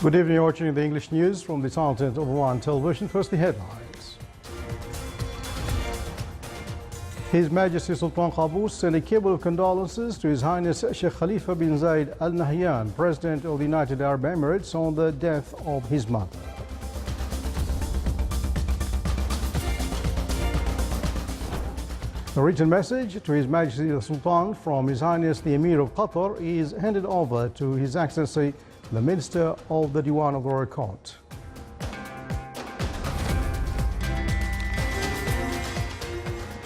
Good evening, you're watching the English news from the Sultan of Oman television. First, the headlines. His Majesty Sultan Qaboos sent a cable of condolences to His Highness Sheikh Khalifa bin Zayed Al Nahyan, President of the United Arab Emirates, on the death of his mother. A written message to His Majesty the Sultan from His Highness the Emir of Qatar is handed over to His Excellency the Minister of the Diwan of the Royal Court.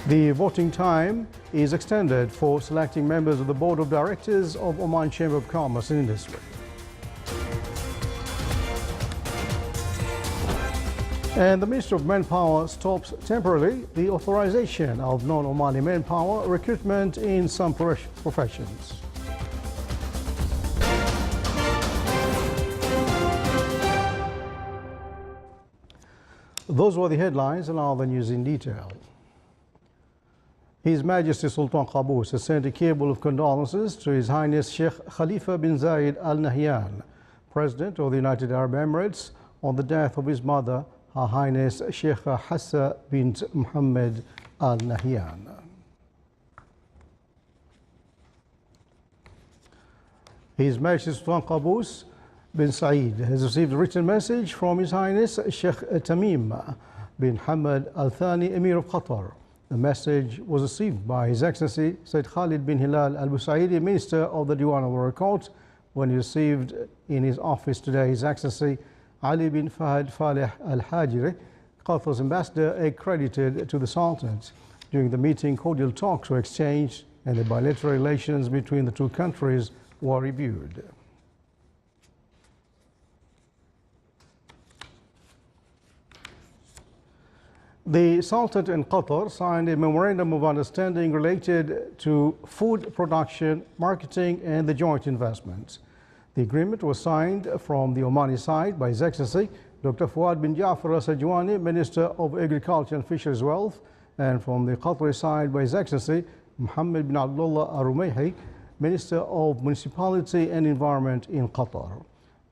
The voting time is extended for selecting members of the Board of Directors of Oman Chamber of Commerce and Industry. And the Minister of Manpower stops temporarily the authorization of non-Omani manpower recruitment in some professions. Those were the headlines, and now the news in detail. His Majesty Sultan Qaboos has sent a cable of condolences to His Highness Sheikh Khalifa bin Zayed Al Nahyan, President of the United Arab Emirates, on the death of his mother, Her Highness Sheikha Hassa bint Muhammad Al Nahyan. His Majesty Sultan Qaboos bin Saeed has received a written message from His Highness Sheikh Tamim bin Hamad Al Thani, Emir of Qatar. The message was received by His Excellency Sayyid Khalid bin Hilal Al Busaidi, Minister of the Diwan of the Royal Court, when he received in his office today His Excellency Ali bin Fahad Faleh Al Hajiri, Qatar's ambassador accredited to the Sultanate. During the meeting, cordial talks were exchanged and the bilateral relations between the two countries were reviewed. The Sultanate and Qatar signed a memorandum of understanding related to food production, marketing, and the joint investments. The agreement was signed from the Omani side by His Excellency Dr. Fuad bin Jafar Al Sajwani, Minister of Agriculture and Fisheries Wealth, and from the Qatari side by His Excellency Mohammed bin Abdullah Al Rumaihi, Minister of Municipality and Environment in Qatar.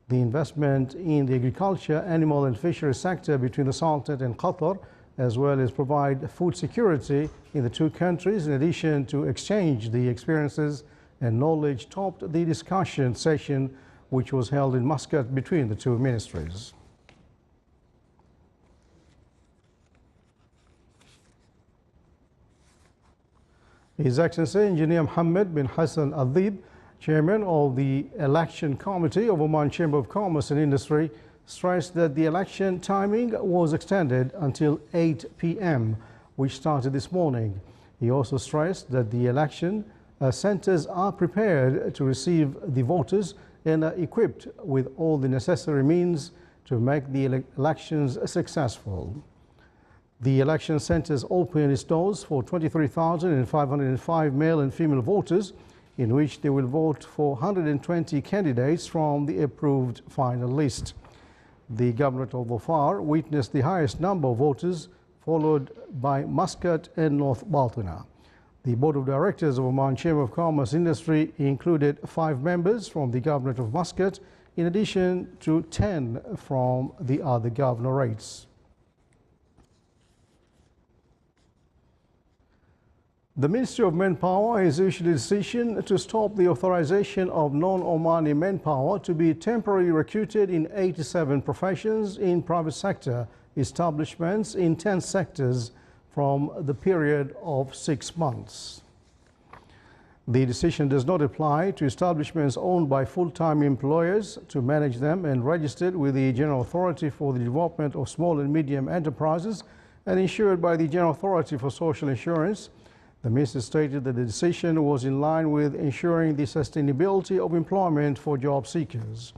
The investment in the agriculture, animal and fisheries sector between the Sultanate and Qatar, as well as provide food security in the two countries, in addition to exchange the experiences and knowledge, topped the discussion session which was held in Muscat between the two ministries. His Excellency Engineer Mohammed bin Hassan Al-Dhib, Chairman of the Election Committee of Oman Chamber of Commerce and Industry, stressed that the election timing was extended until 8 p.m., which started this morning. He also stressed that the election centers are prepared to receive the voters and are equipped with all the necessary means to make the elections successful. The election centers open its doors for 23,505 male and female voters, in which they will vote for 120 candidates from the approved final list. The Governorate of Dhofar witnessed the highest number of voters, followed by Muscat and North Baltina. The Board of Directors of Oman Chamber of Commerce Industry included 5 members from the Governorate of Muscat, in addition to 10 from the other governorates. The Ministry of Manpower has issued a decision to stop the authorization of non-Omani manpower to be temporarily recruited in 87 professions in private sector establishments in 10 sectors from the period of 6 months. The decision does not apply to establishments owned by full-time employers to manage them and registered with the General Authority for the Development of Small and Medium Enterprises and insured by the General Authority for Social Insurance. The Minister stated that the decision was in line with ensuring the sustainability of employment for job seekers.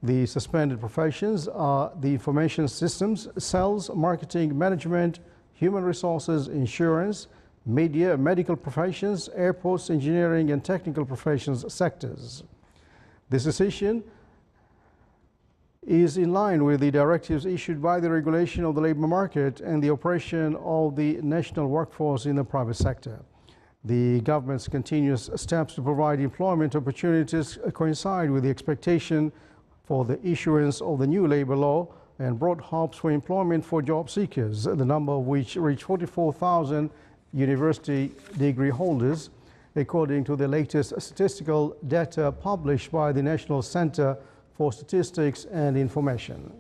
The suspended professions are the information systems, sales, marketing, management, human resources, insurance, media, medical professions, airports, engineering, and technical professions sectors. This decision is in line with the directives issued by the regulation of the labor market and the operation of the national workforce in the private sector. The government's continuous steps to provide employment opportunities coincide with the expectation for the issuance of the new labor law and brought hopes for employment for job seekers, the number of which reached 44,000 university degree holders, according to the latest statistical data published by the National Center for Statistics and Information.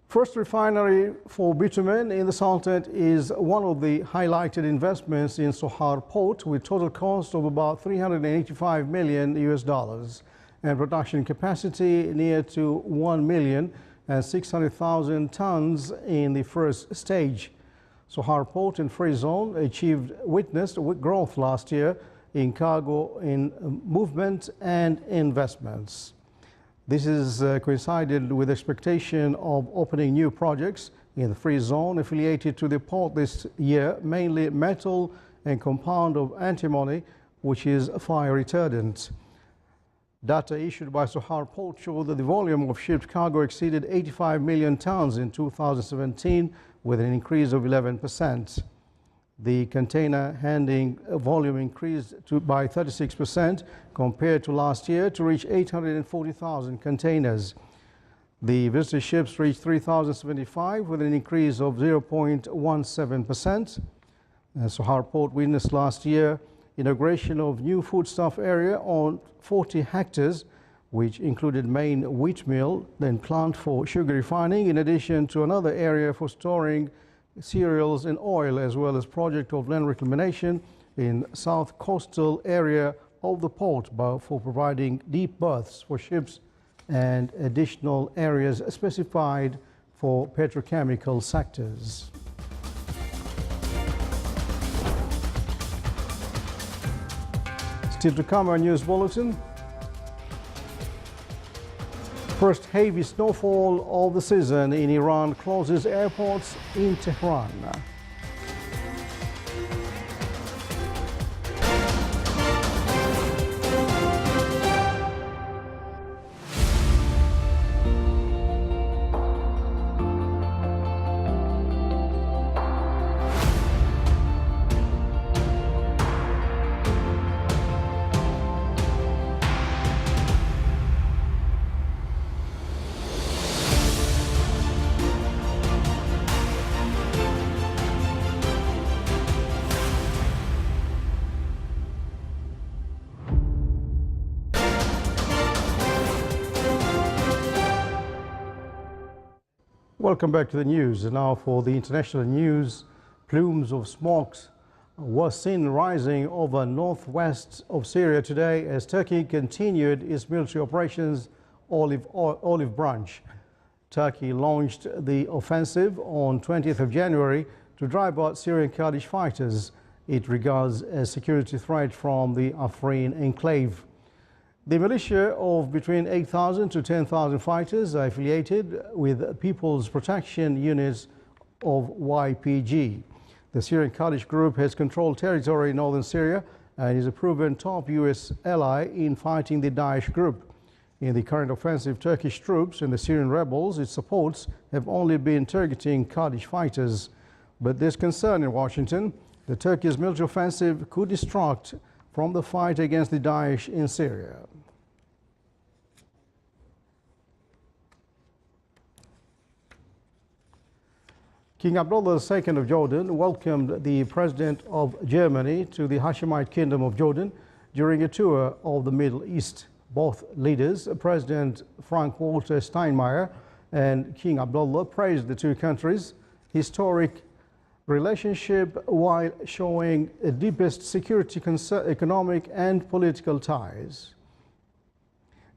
First refinery for bitumen in the Sultanate is one of the highlighted investments in Sohar Port, with total cost of about $385 million and production capacity near to 1,600,000 tons in the first stage. Sohar Port and Free Zone witnessed growth last year in cargo in movement and investments. This is coincided with expectation of opening new projects in the Free Zone affiliated to the port this year, mainly metal and compound of antimony, which is fire retardant. Data issued by Sohar Port show that the volume of shipped cargo exceeded 85 million tons in 2017, with an increase of 11%. The container handling volume increased by 36% compared to last year to reach 840,000 containers. The visitor ships reached 3,075 with an increase of 0.17%. Sohar Port witnessed last year inauguration of new foodstuff area on 40 hectares, which included main wheat mill, then plant for sugar refining, in addition to another area for storing cereals and oil, as well as project of land reclamation in south coastal area of the port for providing deep berths for ships and additional areas specified for petrochemical sectors. Still to come, our news bulletin. First heavy snowfall of the season in Iran closes airports in Tehran. Welcome back to the news. And now for the international news. Plumes of smoke were seen rising over northwest of Syria today as Turkey continued its military operations Olive Branch. Turkey launched the offensive on 20th of January to drive out Syrian Kurdish fighters it regards as security threat from the Afrin enclave. The militia of between 8,000 to 10,000 fighters are affiliated with People's Protection Units of YPG. The Syrian Kurdish group has controlled territory in northern Syria and is a proven top U.S. ally in fighting the Daesh group. In the current offensive, Turkish troops and the Syrian rebels it supports have only been targeting Kurdish fighters. But there's concern in Washington that Turkey's military offensive could distract from the fight against the Daesh in Syria. King Abdullah II of Jordan welcomed the President of Germany to the Hashemite Kingdom of Jordan during a tour of the Middle East. Both leaders, President Frank-Walter Steinmeier and King Abdullah, praised the two countries' historic relationship while showing the deepest security, economic and political ties.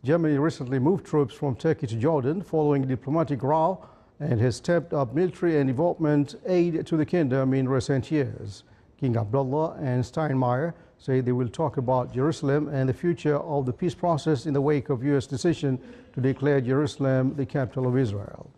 Germany recently moved troops from Turkey to Jordan following a diplomatic row and has stepped up military and development aid to the kingdom in recent years. King Abdullah and Steinmeier say they will talk about Jerusalem and the future of the peace process in the wake of U.S. decision to declare Jerusalem the capital of Israel.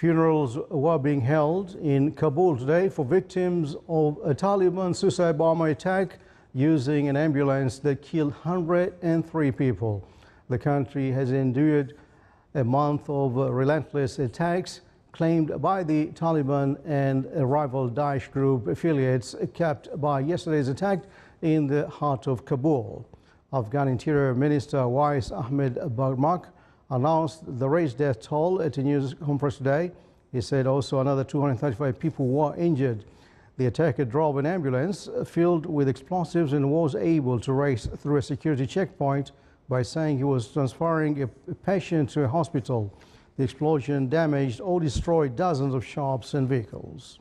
Funerals were being held in Kabul today for victims of a Taliban suicide bomber attack using an ambulance that killed 103 people. The country has endured a month of relentless attacks claimed by the Taliban and a rival Daesh group affiliates, capped by yesterday's attack in the heart of Kabul. Afghan Interior Minister Wais Ahmed Barmak announced the raised death toll at a news conference today. He said also another 235 people were injured. The attacker drove an ambulance filled with explosives and was able to race through a security checkpoint by saying he was transferring a patient to a hospital. The explosion damaged or destroyed dozens of shops and vehicles.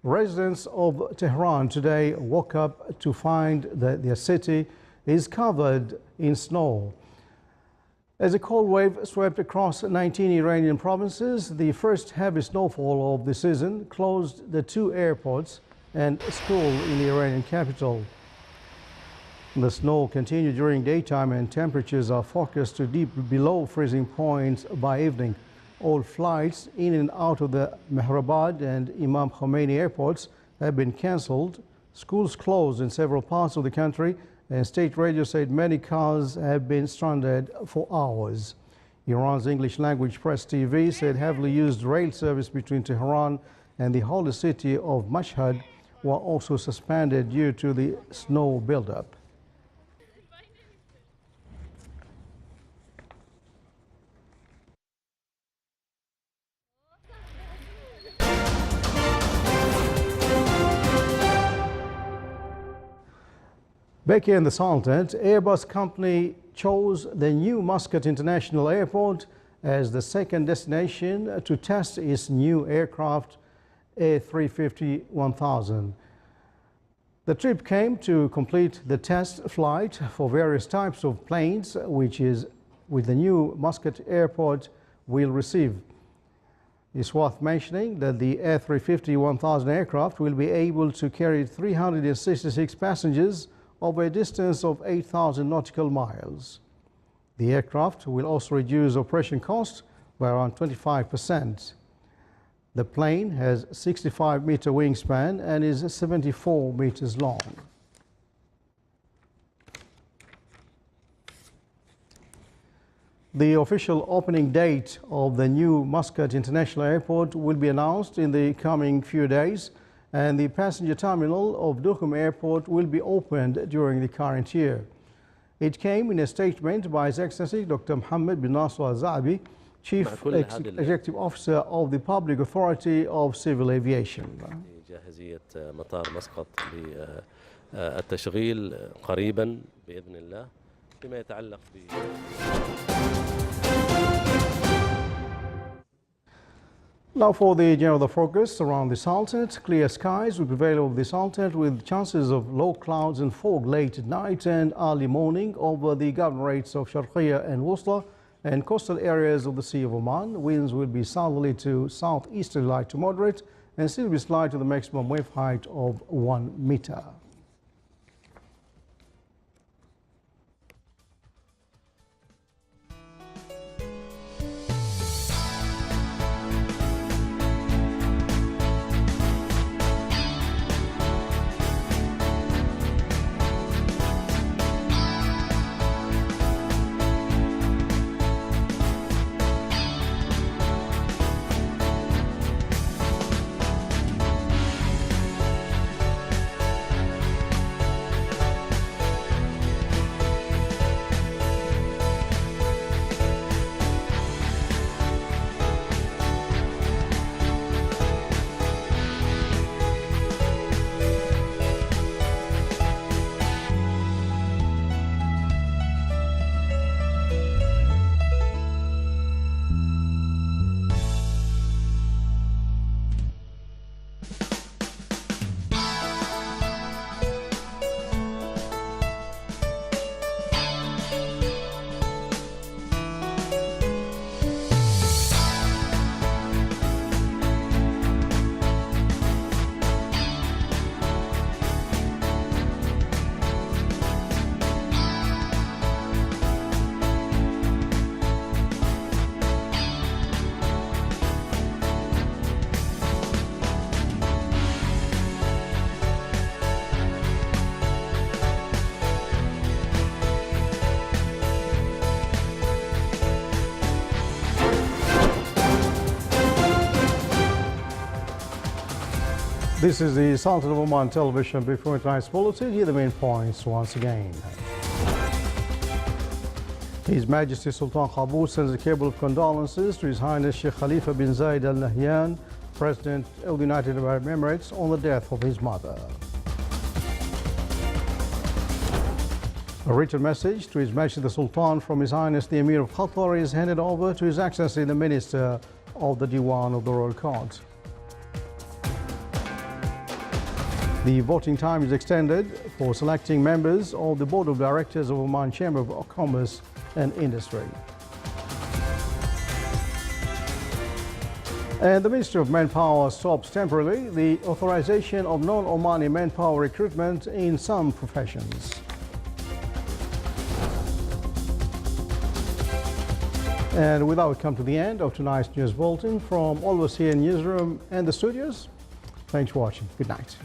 Residents of Tehran today woke up to find that their city is covered in snow. As a cold wave swept across 19 Iranian provinces, the first heavy snowfall of the season closed the two airports and a school in the Iranian capital. The snow continued during daytime and temperatures are forecast to dip below freezing points by evening. All flights in and out of the Mehrabad and Imam Khomeini airports have been cancelled. Schools closed in several parts of the country, and state radio said many cars have been stranded for hours. Iran's English language press TV said heavily used rail service between Tehran and the holy city of Mashhad were also suspended due to the snow buildup. Back here in the Sultanate, Airbus company chose the new Muscat International Airport as the second destination to test its new aircraft A350-1000. The trip came to complete the test flight for various types of planes, which the new Muscat Airport will receive. It's worth mentioning that the A350-1000 aircraft will be able to carry 366 passengers over a distance of 8,000 nautical miles. The aircraft will also reduce operation costs by around 25%. The plane has 65-meter wingspan and is 74 meters long. The official opening date of the new Muscat International Airport will be announced in the coming few days, and the passenger terminal of Duqm Airport will be opened during the current year. It came in a statement by His Excellency Dr. Mohammed bin Nasser Al-Zaabi, Chief Executive Officer of the Public Authority of Civil Aviation. جاهزية مطار مسقط للتشغيل قريبا بإذن الله فيما يتعلق ب Now for the general focus around the Sultanate. Clear skies will prevail over the Sultanate with chances of low clouds and fog late at night and early morning over the governorates of Sharqiya and Wusta and coastal areas of the Sea of Oman. Winds will be southerly to southeasterly light to moderate and still be slight to the maximum wave height of 1 meter. This is the Sultan of Oman television. Before tonight's bulletin, here are the main points once again. His Majesty Sultan Qaboos sends a cable of condolences to His Highness Sheikh Khalifa bin Zayed Al Nahyan, President of the United Arab Emirates, on the death of his mother. A written message to His Majesty the Sultan from His Highness the Emir of Qatar is handed over to His Excellency the Minister of the Diwan of the Royal Court. The voting time is extended for selecting members of the Board of Directors of Oman Chamber of Commerce and Industry. And the Ministry of Manpower stops temporarily the authorization of non-Omani manpower recruitment in some professions. And with that, we come to the end of tonight's news bulletin from all of us here in Newsroom and the studios. Thanks for watching. Good night.